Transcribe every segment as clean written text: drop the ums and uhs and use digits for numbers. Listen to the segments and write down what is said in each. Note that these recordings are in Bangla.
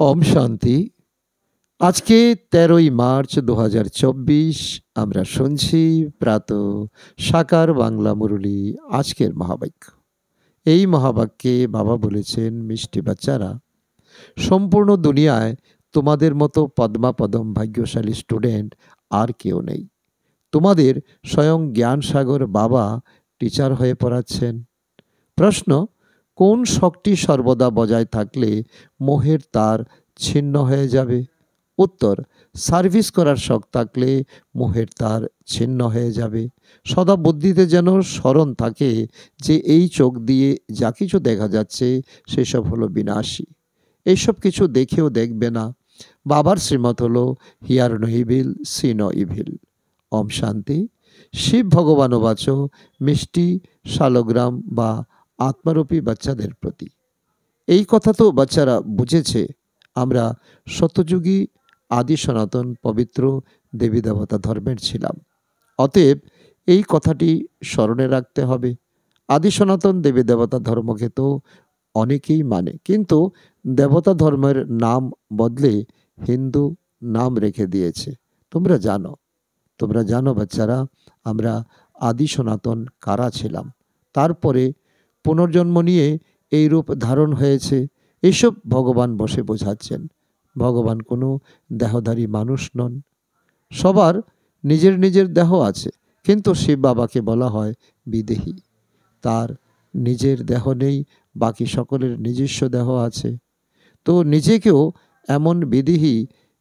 ওম শান্তি। আজকে ১৩ই মার্চ ২০২৪। আমরা শুনছি প্রাত সাকার বাংলা মুরলী। আজকের মহাবাক্য, এই মহাবাক্যে বাবা বলেছেন, মিষ্টি বাচ্চারা, সম্পূর্ণ দুনিয়ায় তোমাদের মতো পদ্মাপদম ভাগ্যশালী স্টুডেন্ট আর কেউ নেই। তোমাদের স্বয়ং জ্ঞান সাগর বাবা টিচার হয়ে পড়াচ্ছেন। প্রশ্ন, কোন শক্তি সর্বদা বজায় থাকলে মোহের তার ছিন্ন হয়ে যাবে? উত্তর, সার্ভিস করার শখ থাকলে মোহের তার ছিন্ন হয়ে যাবে। সদা বুদ্ধিতে যেন স্মরণ থাকে যে এই চোখ দিয়ে যা কিছু দেখা যাচ্ছে সেসব হলো বিনাশী। এইসব কিছু দেখেও দেখবে না। বাবার শ্রীমত হলো hear no evil, see no evil. ওম শান্তি। শিব ভগবান বাচ মিষ্টি শালগ্রাম বা আত্মারূপী বাচ্চাদের প্রতি। এই কথা তো বাচ্চারা বুঝেছে, আমরা সত্যযুগী আদি সনাতন পবিত্র দেবী দেবতা ধর্মের ছিলাম। অতএব এই কথাটি স্মরণে রাখতে হবে। আদি সনাতন দেবী দেবতা ধর্মকে তো অনেকেই মানে, কিন্তু দেবতা ধর্মের নাম বদলে হিন্দু নাম রেখে দিয়েছে। তোমরা জানো বাচ্চারা, আমরা আদি সনাতন কারা ছিলাম। তারপরে পুনর্জন্ম নিয়ে এই রূপ ধারণ হয়েছে। এসব ভগবান বসে বোঝাচ্ছেন। ভগবান কোনো দেহধারী মানুষ নন। সবার নিজের নিজের দেহ আছে, কিন্তু শিব বাবাকে বলা হয় বিদেহী। তার নিজের দেহ নেই, বাকি সকলের নিজস্ব দেহ আছে। তো নিজেকেও এমন বিদেহী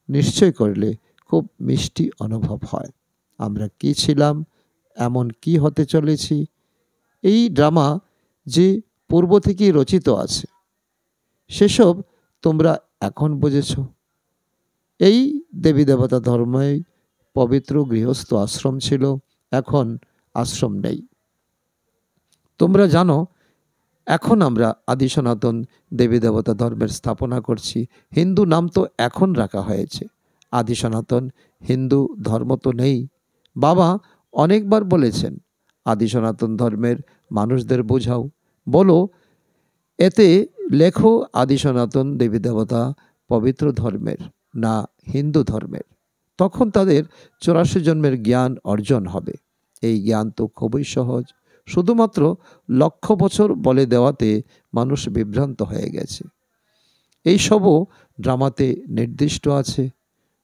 নিশ্চয় করলে খুব মিষ্টি অনুভব হয়। আমরা কি ছিলাম, এমন কি হতে চলেছি, এই ড্রামা যে পূর্ব থেকেই রচিত আছে, সেসব তোমরা এখন বুঝেছ। এই দেবী দেবতা ধর্মে পবিত্র গৃহস্থ আশ্রম ছিল, এখন আশ্রম নেই। তোমরা জানো, এখন আমরা আদি সনাতন দেবী দেবতা ধর্মের স্থাপনা করছি। হিন্দু নাম তো এখন রাখা হয়েছে, আদি সনাতন হিন্দু ধর্ম তো নেই। বাবা অনেকবার বলেছেন, আদি সনাতন ধর্মের মানুষদের বোঝাও, বলো এতে লেখো আদি সনাতন দেবী দেবতা পবিত্র ধর্মের, না হিন্দু ধর্মের। তখন তাদের 84 জন্মের জ্ঞান অর্জন হবে। এই জ্ঞান তো খুবই সহজ, শুধুমাত্র লক্ষ বছর বলে দেওয়াতে মানুষ বিভ্রান্ত হয়ে গেছে। এই সবও ড্রামাতে নির্দিষ্ট আছে।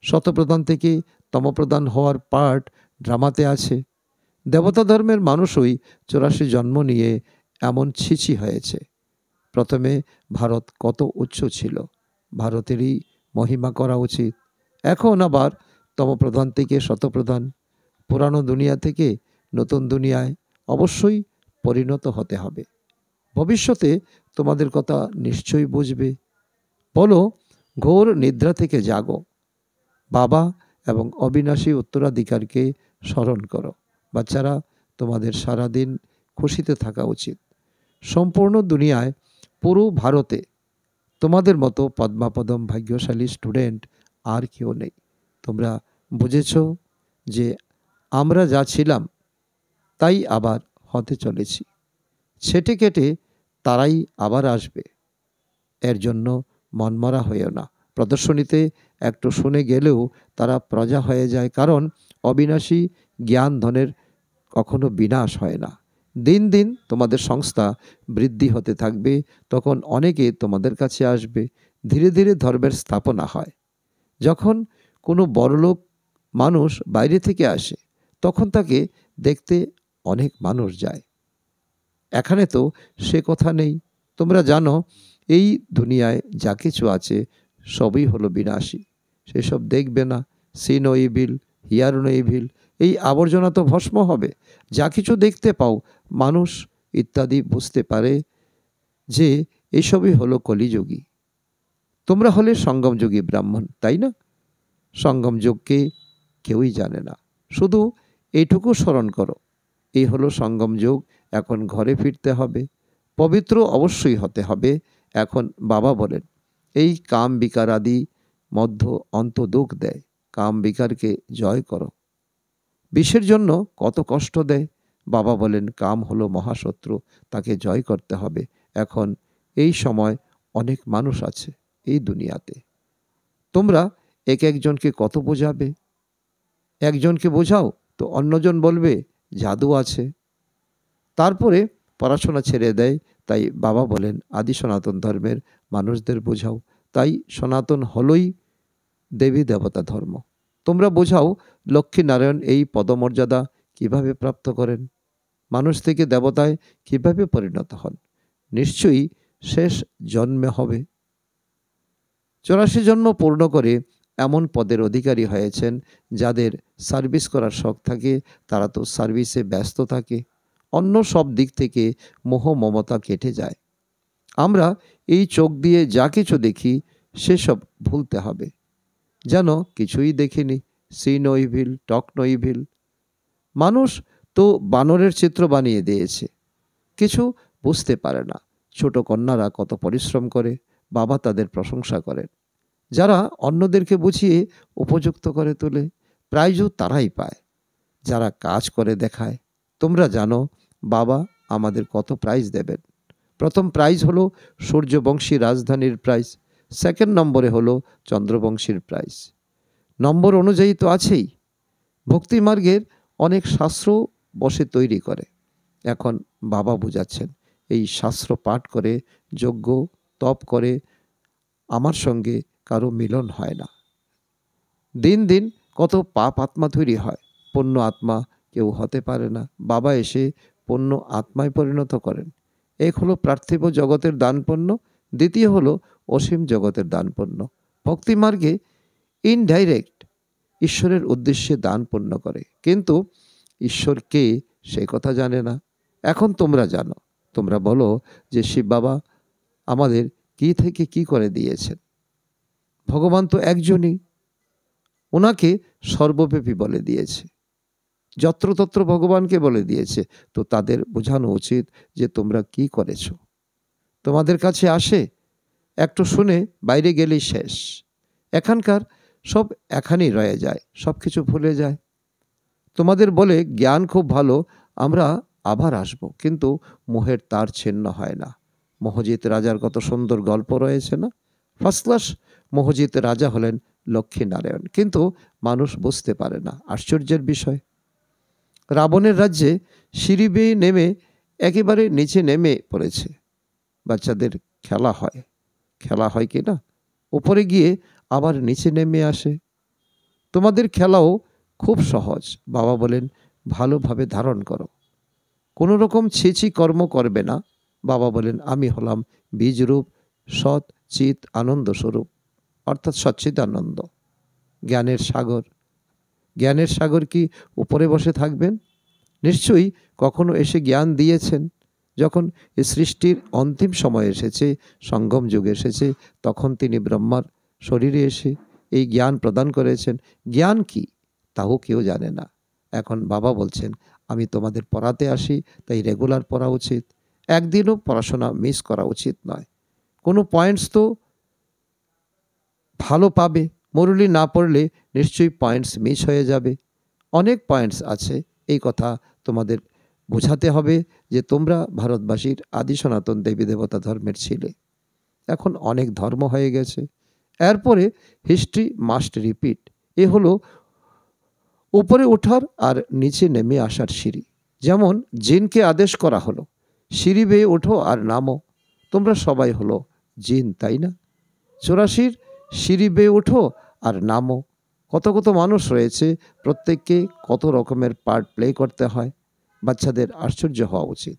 শতপ্রধান থেকে তমপ্রধান হওয়ার পার্ট ড্রামাতে আছে। দেবতা ধর্মের মানুষই 84 জন্ম নিয়ে এমন ছিছি হয়েছে। প্রথমে ভারত কত উচ্চ ছিল, ভারতেরই মহিমা করা উচিত। এখন আবার তমপ্রধান থেকে শতপ্রধান, পুরানো দুনিয়া থেকে নতুন দুনিয়ায় অবশ্যই পরিণত হতে হবে। ভবিষ্যতে তোমাদের কথা নিশ্চয়ই বুঝবে। বলো, ঘোর নিদ্রা থেকে জাগো, বাবা এবং অবিনাশী উত্তরাধিকারকে স্মরণ করো। বাচ্চারা, তোমাদের সারাদিন খুশিতে থাকা উচিত। সম্পূর্ণ দুনিয়ায়, পুরো ভারতে তোমাদের মতো পদ্মাপদম ভাগ্যশালী স্টুডেন্ট আর কেউ নেই। তোমরা বুঝেছ যে আমরা যা ছিলাম তাই আবার হতে চলেছি। ছেটে কেটে তারাই আবার আসবে। এর জন্য মনমরা হয়েও না। প্রদর্শনীতে একটু শুনে গেলেও তারা প্রজা হয়ে যায়, কারণ অবিনাশী জ্ঞান ধনের কখনো বিনাশ হয় না। দিন দিন তোমাদের সংস্থা বৃদ্ধি হতে থাকবে, তখন অনেকে তোমাদের কাছে আসবে। ধীরে ধীরে ধর্মের স্থাপনা হয়। যখন কোনো বড়লোক মানুষ বাইরে থেকে আসে, তখন তাকে দেখতে অনেক মানুষ যায়। এখানে তো সে কথা নেই। তোমরা জানো, এই দুনিয়ায় যা কিছু আছে সবই হলো বিনাশী। সেসব দেখবে না। See no evil, hear no evil, এই আবর্জনা তো ভস্ম হবে। যা কিছু দেখতে পাও, মানুষ ইত্যাদি বুঝতে পারে যে এইসবই হলো কলিযুগী। তোমরা হলে সঙ্গমযুগী ব্রাহ্মণ, তাই না? সঙ্গম যুগকে কেউই জানে না। শুধু এইটুকু স্মরণ করো, এই হলো সঙ্গম যুগ। এখন ঘরে ফিরতে হবে, পবিত্র অবশ্যই হতে হবে। এখন বাবা বলেন, এই কাম বিকার আদি মধ্য অন্ত দুঃখ দেয়, কাম বিকারকে জয় করো। বিষের জন্য কত কষ্ট দেয়। বাবা বলেন, কাম হলো মহাশত্রু, তাকে জয় করতে হবে। এখন এই সময় অনেক মানুষ আছে এই দুনিয়াতে, তোমরা এক একজনকে কত বোঝাবে? একজনকে বোঝাও তো অন্যজন বলবে জাদু আছে। তারপরে পড়াশোনা ছেড়ে দেয়। তাই বাবা বলেন আদি সনাতন ধর্মের মানুষদের বোঝাও। তাই সনাতন হলোই দেবী দেবতা ধর্ম। তোমরা বোঝাও লক্ষ্মীনারায়ণ এই পদমর্যাদা কিভাবে প্রাপ্ত করেন, মানুষ থেকে দেবতায় কিভাবে পরিণত হন। নিশ্চয়ই শেষ জন্মে হবে। 84 জন্ম পূর্ণ করে এমন পদের অধিকারী হয়েছেন যাদের সার্ভিস করার শখ থাকে, তারা তো সার্ভিসে ব্যস্ত থাকে। অন্য সব দিক থেকে মোহ মমতা কেটে যায়। আমরা এই চোখ দিয়ে যা কিছু দেখি সেসব ভুলতে হবে, যেন কিছুই দেখিনি। See no evil, talk no evil. মানুষ তো বানরের চিত্র বানিয়ে দিয়েছে, কিছু বুঝতে পারে না। ছোট কন্যারা কত পরিশ্রম করে, বাবা তাদের প্রশংসা করেন। যারা অন্যদেরকে বুঝিয়ে উপযুক্ত করে তোলে, প্রাইজও তারাই পায় যারা কাজ করে দেখায়। তোমরা জানো বাবা আমাদের কত প্রাইজ দেবেন। প্রথম প্রাইজ হলো সূর্যবংশী রাজধানীর প্রাইজ, সেকেন্ড নম্বরে হলো চন্দ্রবংশীর প্রাইজ। নম্বর অনুযায়ী তো আছেই। ভক্তিমার্গের অনেক শাস্ত্র বসে তৈরি করে। এখন বাবা বুঝাচ্ছেন এই শাস্ত্র পাঠ করে, যজ্ঞ তপ করে আমার সঙ্গে কারো মিলন হয় না। দিন দিন কত পাপ আত্মা তৈরি হয়, পূর্ণ আত্মা কেউ হতে পারে না। বাবা এসে পূর্ণ আত্মায় পরিণত করেন। এক হলো পার্থিব জগতের দানপণ্য, দ্বিতীয় হলো অসীম জগতের দানপণ্য। ভক্তিমার্গে ইনডাইরেক্ট ঈশ্বরের উদ্দেশ্যে দান পূর্ণ করে, কিন্তু ঈশ্বর কে সে কথা জানে না। এখন তোমরা জানো। তোমরা বলো যে শিব বাবা আমাদের কি থেকে কি করে দিয়েছেন। ভগবান তো একজনই, ওনাকে সর্বব্যাপী বলে দিয়েছে, যত্রতত্র ভগবানকে বলে দিয়েছে। তো তাদের বোঝানো উচিত যে তোমরা কি করেছ। তোমাদের কাছে আসে, একটু শুনে বাইরে গেলেই শেষ। এখানকার সব এখানেই রয়ে যায়, সব কিছু ভুলে যায়। তোমাদের বলে জ্ঞান খুব ভালো, আমরা আবার আসব, কিন্তু মোহের তার ছিন্ন হয় না। মোহজিৎ রাজার কত সুন্দর গল্প রয়েছে না? ফার্স্ট ক্লাস মোহজিৎ রাজা হলেন লক্ষ্মীনারায়ণ, কিন্তু মানুষ বুঝতে পারে না। আশ্চর্যের বিষয়, রাবণের রাজ্যে সিঁড়ি বেয়ে নেমে একেবারে নিচে নেমে পড়েছে। বাচ্চাদের খেলা হয়, খেলা হয় কি না, উপরে গিয়ে আবার নিচে নেমে আসে। তোমাদের খেলাও খুব সহজ। বাবা বলেন ভালোভাবে ধারণ করো, কোনো রকম ছিছি কর্ম করবে না। বাবা বলেন আমি হলাম বীজরূপ সৎ চিত আনন্দ স্বরূপ, অর্থাৎ সচ্চিদানন্দ, জ্ঞানের সাগর। জ্ঞানের সাগর কি উপরে বসে থাকবেন? নিশ্চয়ই কখনো এসে জ্ঞান দিয়েছেন। যখন এই সৃষ্টির অন্তিম সময় এসেছে, সঙ্গম যুগ এসেছে, তখন তিনি ব্রহ্মার শরীরে এসে এই জ্ঞান প্রদান করেছেন। জ্ঞান কি তাও কেউ জানে না। এখন বাবা বলছেন আমি তোমাদের পড়াতে আসি, তাই রেগুলার পড়া উচিত। একদিনও পড়াশোনা মিস করা উচিত নয়। কোনো পয়েন্টস তো ভালো পাবে, মুরলি না পড়লে নিশ্চয়ই পয়েন্টস মিস হয়ে যাবে। অনেক পয়েন্টস আছে, এই কথা তোমাদের বোঝাতে হবে যে তোমরা ভারতবাসীর আদি সনাতন দেবী দেবতা ধর্মের ছিলে। এখন অনেক ধর্ম হয়ে গেছে। এরপরে হিস্ট্রি মাস্ট রিপিট। এ হলো উপরে ওঠার আর নিচে নেমে আসার সিঁড়ি। যেমন জিনকে আদেশ করা হলো সিঁড়ি বেয়ে ওঠো আর নামো। তোমরা সবাই হলো জিন, তাই না? 84 সিঁড়ি বেয়ে ওঠো আর নামো। কত কত মানুষ রয়েছে, প্রত্যেককে কত রকমের পার্ট প্লে করতে হয়। বাচ্চাদের আশ্চর্য হওয়া উচিত।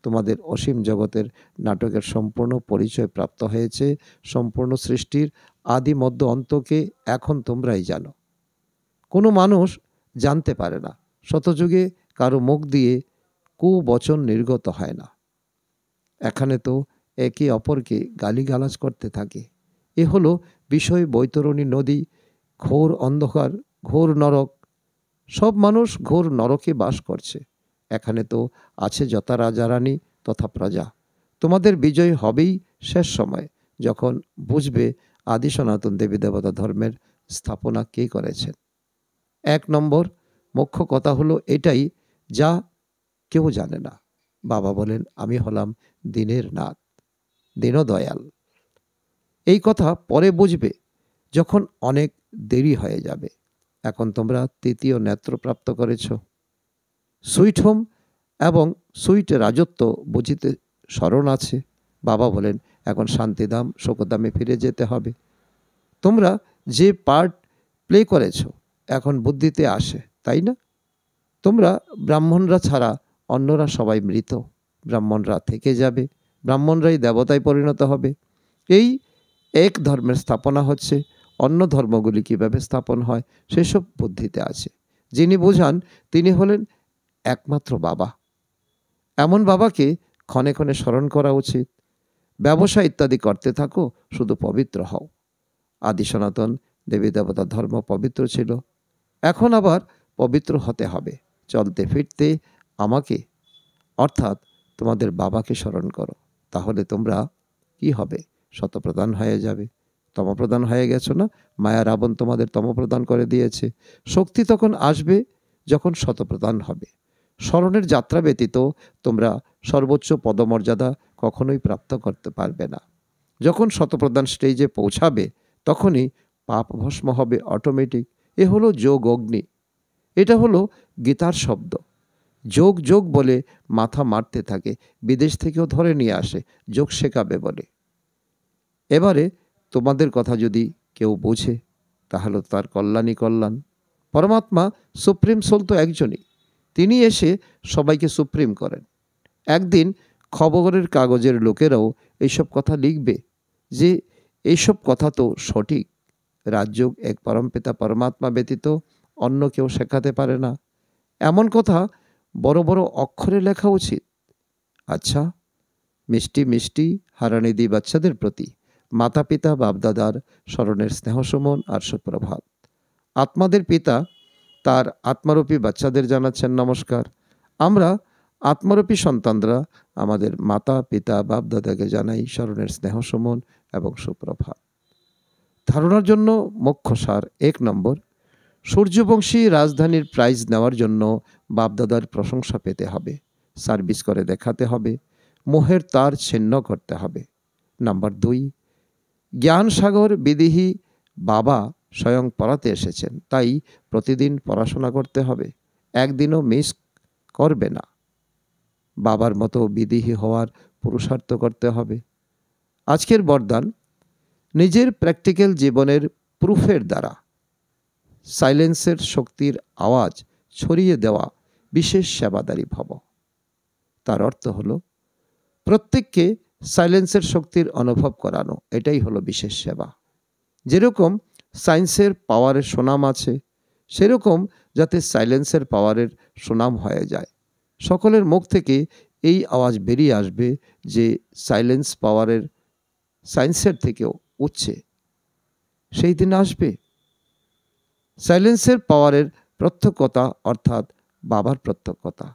তোমাদের অসীম জগতের নাটকের সম্পূর্ণ পরিচয় প্রাপ্ত হয়েছে। সম্পূর্ণ সৃষ্টির আদি মধ্য অন্তকে এখন তোমরাই জানো। কোনো মানুষ জানতে পারে না। শতযুগে কারো মুখ দিয়ে কুবচন নির্গত হয় না। এখানে তো একে অপরকে গালিগালাজ করতে থাকে। এ হলো বিষয় বৈতরণী নদী, ঘোর অন্ধকার, ঘোর নরক। সব মানুষ ঘোর নরকে বাস করছে। এখানে তো আছে যথা রাজা রানী তথা প্রজা। তোমাদের বিজয় হবেই শেষ সময়, যখন বুঝবে আদি সনাতন দেবী দেবতা ধর্মের স্থাপনা কে করেছেন। 1 নম্বর মুখ্য কথা হলো এটাই, যা কেউ জানে না। বাবা বলেন আমি হলাম দিনের নাথ, দীনদয়াল। এই কথা পরে বুঝবে যখন অনেক দেরি হয়ে যাবে। এখন তোমরা তৃতীয় নেত্র প্রাপ্ত করেছ। সুইট হোম এবং সুইট রাজত্ব বুঝিতে স্মরণ আছে। বাবা বলেন, এখন শান্তিধাম শোকধামে ফিরে যেতে হবে। তোমরা যে পার্ট প্লে করেছ এখন বুদ্ধিতে আসে, তাই না? তোমরা ব্রাহ্মণরা ছাড়া অন্যরা সবাই মৃত। ব্রাহ্মণরা থেকে যাবে, ব্রাহ্মণরাই দেবতায় পরিণত হবে। এই এক ধর্মের স্থাপনা হচ্ছে, অন্য ধর্মগুলি কীভাবে স্থাপন হয় সেসব বুদ্ধিতে আছে। যিনি বোঝান তিনি হলেন একমাত্র বাবা। এমন বাবাকে ক্ষণে ক্ষণে স্মরণ করা উচিত। ব্যবসা ইত্যাদি করতে থাকো, শুধু পবিত্র হও। আদি সনাতন দেবী দেবতার ধর্ম পবিত্র ছিল, এখন আবার পবিত্র হতে হবে। চলতে ফিরতে আমাকে অর্থাৎ তোমাদের বাবাকে স্মরণ করো, তাহলে তোমরা কি হবে? শতপ্রধান হয়ে যাবে। তমপ্রধান হয়ে গেছো না? মায়া রাবণ তোমাদের তমপ্রধান করে দিয়েছে। শক্তি তখন আসবে যখন শতপ্রধান হবে। স্মরণের যাত্রা ব্যতীত তোমরা সর্বোচ্চ পদমর্যাদা কখনোই প্রাপ্ত করতে পারবে না। যখন শতপ্রধান স্টেজে পৌঁছাবে তখনই পাপ ভস্ম হবে অটোমেটিক। এ হলো যোগ অগ্নি। এটা হলো গীতার শব্দ। যোগ যোগ বলে মাথা মারতে থাকে, বিদেশ থেকেও ধরে নিয়ে আসে যোগ শেখাবে বলে। এবারে তোমাদের কথা যদি কেউ বোঝে তাহলে তার কল্যাণই কল্যাণ। পরমাত্মা সুপ্রিম সোল তো একজনই, তিনি এসে সবাইকে সুপ্রিম করেন। একদিন খবরের কাগজের লোকেরাও এইসব কথা লিখবে যে এইসব কথা তো সঠিক, রাজযোগ এক পরমপিতা পরমাত্মা ব্যতীত অন্য কেউ শেখাতে পারে না। এমন কথা বড় বড় অক্ষরে লেখা উচিত। আচ্ছা, মিষ্টি মিষ্টি হারানিধি বাচ্চাদের প্রতি মাতা পিতা বাপদাদার স্মরণের স্নেহসুমন আর সুপ্রভাত। আত্মাদের পিতা তার আত্মারূপী বাচ্চাদের জানাচ্ছেন নমস্কার। আমরা আত্মারূপী সন্তানরা আমাদের মাতা পিতা বাপদাদাকে জানাই স্মরণের স্নেহসুমন এবং সুপ্রভাত। ধারণার জন্য মুখ্য সার: 1 নম্বর, সূর্যবংশী রাজধানীর প্রাইজ নেওয়ার জন্য বাপদাদার প্রশংসা পেতে হবে, সার্ভিস করে দেখাতে হবে, মোহের তার ছিন্ন করতে হবে। নাম্বার 2, জ্ঞান সাগর বিদেহী বাবা স্বয়ং পড়াতে এসেছেন, তাই প্রতিদিন পড়াশোনা করতে হবে, একদিনও মিস করবে না। বাবার মতো বিদেহী হওয়ার পুরুষার্থ করতে হবে। আজকের বরদান: নিজের প্র্যাকটিক্যাল জীবনের প্রুফের দ্বারা সাইলেন্সের শক্তির আওয়াজ ছড়িয়ে দেওয়া বিশেষ সেবাদারী ভব। তার অর্থ হলো প্রত্যেককে সাইলেন্সের শক্তির অনুভব করানো, এটাই হলো বিশেষ সেবা। যেরকম সায়েন্সের পাওয়ারের সুনাম আছে, সেরকম যাতে সাইলেন্সের পাওয়ারের সুনাম হয়ে যায়। সকলের মুখ থেকে এই আওয়াজ বেরিয়ে আসবে যে সাইলেন্স পাওয়ারের সায়েন্সের থেকেও উচ্চে। সেই দিন আসবে। সাইলেন্সের পাওয়ারের প্রত্যক্ষতা অর্থাৎ বাবার প্রত্যক্ষতা।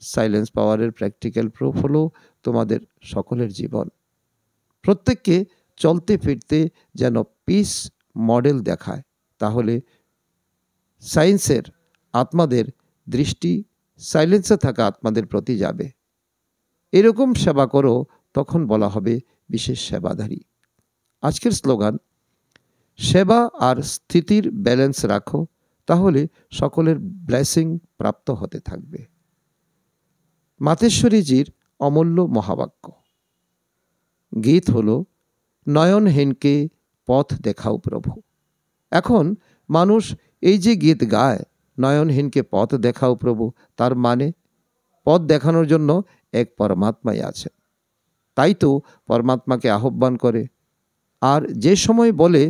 সাইলেন্স পাওয়ারের প্র্যাকটিক্যাল প্রুফ হলো তোমাদের সকলের জীবন। প্রত্যেককে চলতে ফিরতে যেন পিস মডেল দেখায়, তাহলে সায়েন্সের আত্মাদের দৃষ্টি সাইলেন্সে থাকা আত্মাদের প্রতি যাবে। এরকম সেবা করো, তখন বলা হবে বিশেষ সেবাধারী। আজকের স্লোগান: সেবা আর স্থিতির ব্যালেন্স রাখো, তাহলে সকলের ব্লেসিং প্রাপ্ত হতে থাকবে। মাতেশ্বরীজির অমূল্য মহাবাক্য। গীত হলো নয়নহীনকে পথ দেখাও প্রভু। এখন মানুষ এই যে গীত গায়, নয়নহীনকে পথ দেখাও প্রভু, তার মানে পথ দেখানোর জন্য এক পরমাত্মাই আছে। তাই তো পরমাত্মাকে আহ্বান করে। আর যে সময় বলে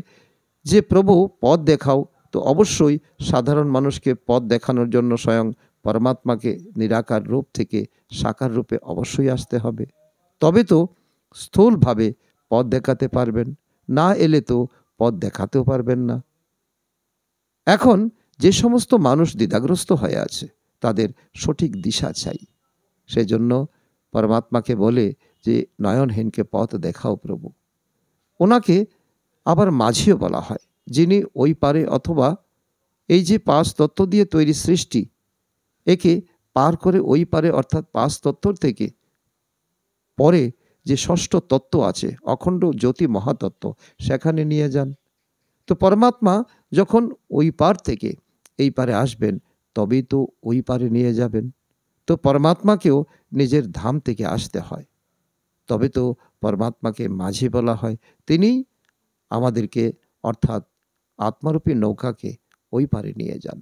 যে প্রভু পথ দেখাও, তো অবশ্যই সাধারণ মানুষকে পথ দেখানোর জন্য স্বয়ং পরমাত্মাকে নিরাকার রূপ থেকে সাকার রূপে অবশ্যই আসতে হবে। তবে তো স্থূলভাবে পথ দেখাতে পারবেন, না এলে তো পথ দেখাতেও পারবেন না। এখন যে সমস্ত মানুষ দ্বিধাগ্রস্ত হয়ে আছে, তাদের সঠিক দিশা চাই। সেজন্য পরমাত্মাকে বলে যে নয়নহীনকে পথ দেখাও প্রভু। ওনাকে আবার মাঝিও বলা হয়, যিনি ওই পারে অথবা এই যে 5 তত্ত্ব দিয়ে তৈরি সৃষ্টি, একে পার করে ওই পারে অর্থাৎ 5 তত্ত্বর থেকে পরে যে ষষ্ঠ তত্ত্ব আছে অখণ্ড জ্যোতি মহাতত্ত্ব, সেখানে নিয়ে যান। তো পরমাত্মা যখন ওই পার থেকে এই পারে আসবেন, তবেই তো ওই পারে নিয়ে যাবেন। তো পরমাত্মাকেও নিজের ধাম থেকে আসতে হয়, তবে তো পরমাত্মাকে মাঝি বলা হয়। তিনিই আমাদেরকে, অর্থাৎ আত্মারূপী নৌকাকে ওই পারে নিয়ে যান।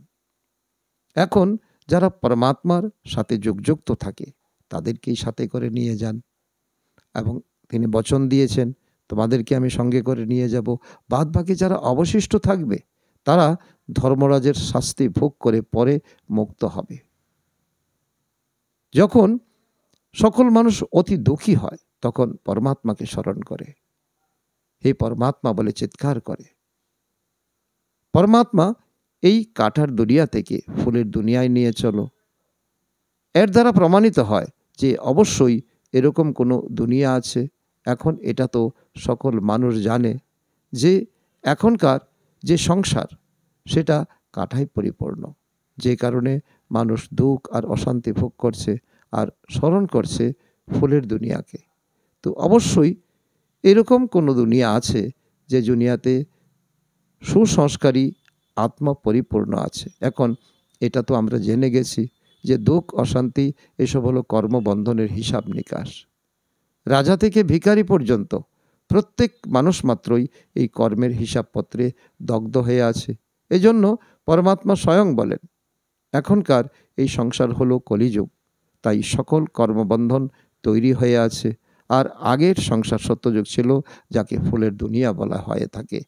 এখন যারা পরমাত্মার সাথে যুক্ত থাকে, তাদেরকেই সাথে করে নিয়ে যান। এবং তিনি বচন দিয়েছেন, তোমাদেরকে আমি সঙ্গে করে নিয়ে যাব। বাদবাকি যারা অবশিষ্ট থাকবে, তারা ধর্মরাজের শাস্তি ভোগ করে পরে মুক্ত হবে। যখন সকল মানুষ অতি দুঃখী হয়, তখন পরমাত্মাকে স্মরণ করে, হে পরমাত্মা বলে চিৎকার করে। পরমাত্মা এই কাঁটার দুনিয়া থেকে ফুলের দুনিয়ায় নিয়ে চলো। এর দ্বারা প্রমাণিত হয় যে অবশ্যই এরকম কোনো দুনিয়া আছে। এখন এটা তো সকল মানুষ জানে যে এখনকার যে সংসার, সেটা কাঁটায় পরিপূর্ণ, যে কারণে মানুষ দুঃখ আর অশান্তি ভোগ করছে আর স্মরণ করছে ফুলের দুনিয়াকে। তো অবশ্যই এরকম কোনো দুনিয়া আছে যে দুনিয়াতে সুসংস্কারী আত্মা পরিপূর্ণ আছে। এখন এটা তো আমরা জেনে গেছি যে দুঃখ অশান্তি এসব হলো কর্মবন্ধনের হিসাব নিকাশ। রাজা থেকে ভিখারি পর্যন্ত প্রত্যেক মানুষ মাত্রই এই কর্মের হিসাবপত্রে দগ্ধ হয়ে আছে। এজন্য পরমাত্মা স্বয়ং বলেন, এখনকার এই সংসার হলো কলিযুগ, তাই সকল কর্মবন্ধন তৈরি হয়ে আছে। আর আগের সংসার সত্যযুগ ছিল, যাকে ফুলের দুনিয়া বলা হয়ে থাকে।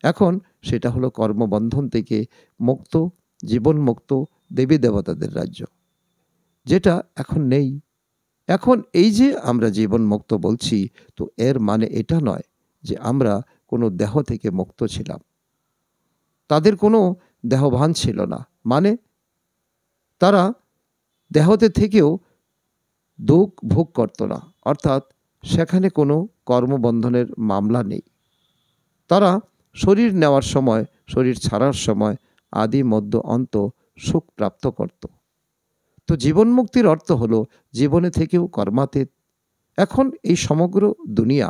এখন সেটা হলো কর্মবন্ধন থেকে মুক্ত, জীবনমুক্ত দেবী দেবতাদের রাজ্য, যেটা এখন নেই। এখন এই যে আমরা জীবন মুক্ত বলছি, তো এর মানে এটা নয় যে আমরা কোনো দেহ থেকে মুক্ত ছিলাম। তাদের কোনো দেহভান ছিল না, মানে তারা দেহতে থেকেও দুঃখ ভোগ করত না, অর্থাৎ সেখানে কোনো কর্মবন্ধনের মামলা নেই। তারা শরীর নেওয়ার সময়, শরীর ছাড়ার সময় আদি মধ্য অন্ত সুখ প্রাপ্ত করত। তো জীবন মুক্তির অর্থ হলো জীবনে থেকেও কর্মাতীত। এখন এই সমগ্র দুনিয়া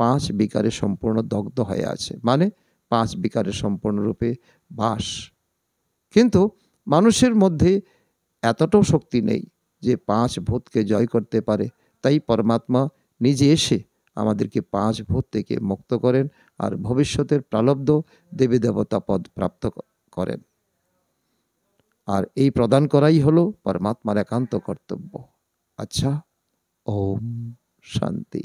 5 বিকারে সম্পূর্ণ দগ্ধ হয়ে আছে, মানে 5 বিকারে সম্পূর্ণরূপে বাস। কিন্তু মানুষের মধ্যে এতটাও শক্তি নেই যে 5 ভূতকে জয় করতে পারে। তাই পরমাত্মা নিজে এসে আমাদেরকে 5 ভূত থেকে মুক্ত করেন আর ভবিষ্যতের প্রালব্ধ দেবী দেবতা পদ প্রাপ্ত করেন। আর এই প্রদান করাই হলো পরমাত্মার একান্ত কর্তব্য। আচ্ছা, ওম শান্তি।